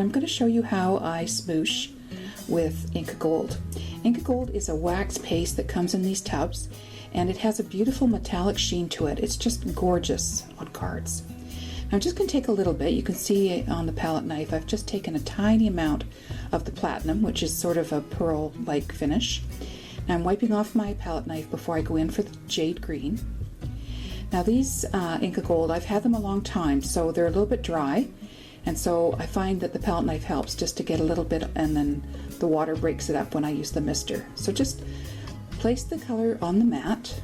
and I'm going to show you how I smoosh with Inka Gold. Inka Gold is a wax paste that comes in these tubs, and it has a beautiful metallic sheen to it. It's just gorgeous on cards. Now I'm just going to take a little bit. You can see on the palette knife I've just taken a tiny amount of the platinum, which is sort of a pearl-like finish. Now I'm wiping off my palette knife before I go in for the jade green. Now these Inka Gold, I've had them a long time, so they're a little bit dry, and so I find that the palette knife helps just to get a little bit, and then the water breaks it up when I use the mister. So just place the color on the mat,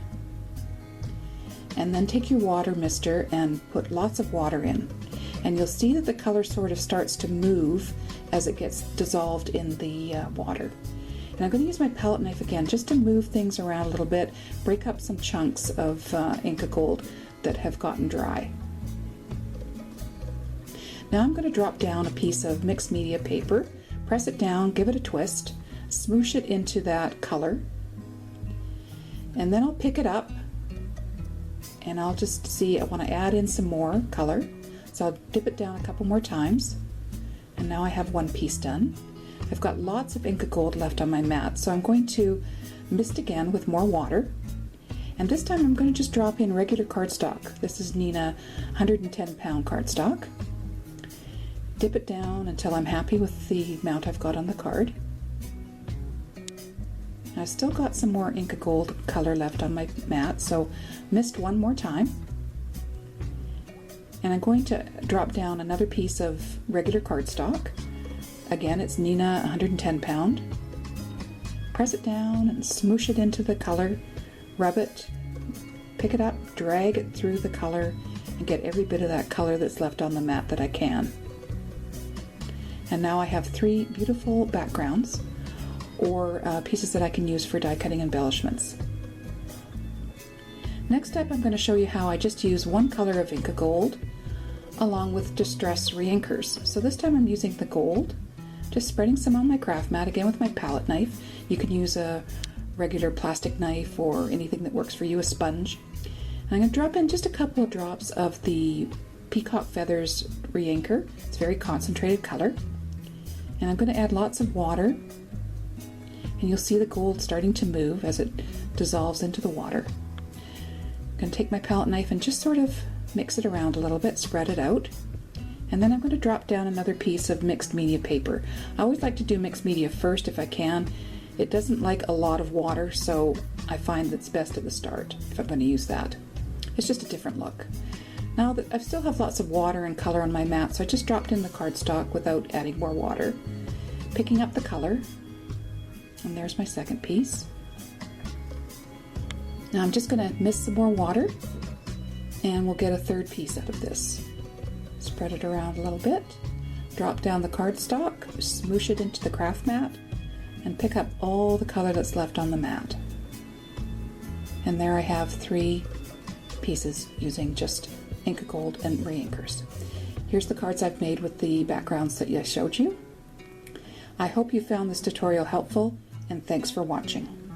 and then take your water mister and put lots of water in. And you'll see that the color sort of starts to move as it gets dissolved in the water. And I'm going to use my palette knife again just to move things around a little bit, break up some chunks of Inka Gold that have gotten dry. Now I'm going to drop down a piece of mixed media paper, press it down, give it a twist, smoosh it into that color, and then I'll pick it up and I'll just see I want to add in some more color. So I'll dip it down a couple more times, and now I have one piece done. I've got lots of Inka Gold left on my mat, so I'm going to mist again with more water. And this time I'm going to just drop in regular cardstock. This is Nina 110 pound cardstock. Dip it down until I'm happy with the amount I've got on the card. I've still got some more Inka Gold color left on my mat, so mist one more time. And I'm going to drop down another piece of regular cardstock. Again, it's Nina 110 pound. Press it down and smoosh it into the color, rub it, pick it up, drag it through the color, and get every bit of that color that's left on the mat that I can. And now I have three beautiful backgrounds, or pieces that I can use for die cutting embellishments. Next up, I'm going to show you how I just use one color of Inka Gold along with Distress reinkers. So this time I'm using the gold, just spreading some on my craft mat, again with my palette knife. You can use a regular plastic knife or anything that works for you, a sponge. And I'm going to drop in just a couple of drops of the Peacock Feathers reinker. It's a very concentrated color. And I'm going to add lots of water, and you'll see the gold starting to move as it dissolves into the water. I'm going to take my palette knife and just sort of mix it around a little bit, spread it out. And then I'm going to drop down another piece of mixed media paper. I always like to do mixed media first if I can. It doesn't like a lot of water, so I find that's best at the start if I'm going to use that. It's just a different look. Now that I still have lots of water and color on my mat, so I just dropped in the cardstock without adding more water. Picking up the color, and there's my second piece. Now I'm just going to mist some more water, and we'll get a third piece out of this. Spread it around a little bit, drop down the cardstock, smoosh it into the craft mat, and pick up all the color that's left on the mat. And there I have three pieces using just Inka Gold and reinkers. Here's the cards I've made with the backgrounds that I showed you. I hope you found this tutorial helpful, and thanks for watching.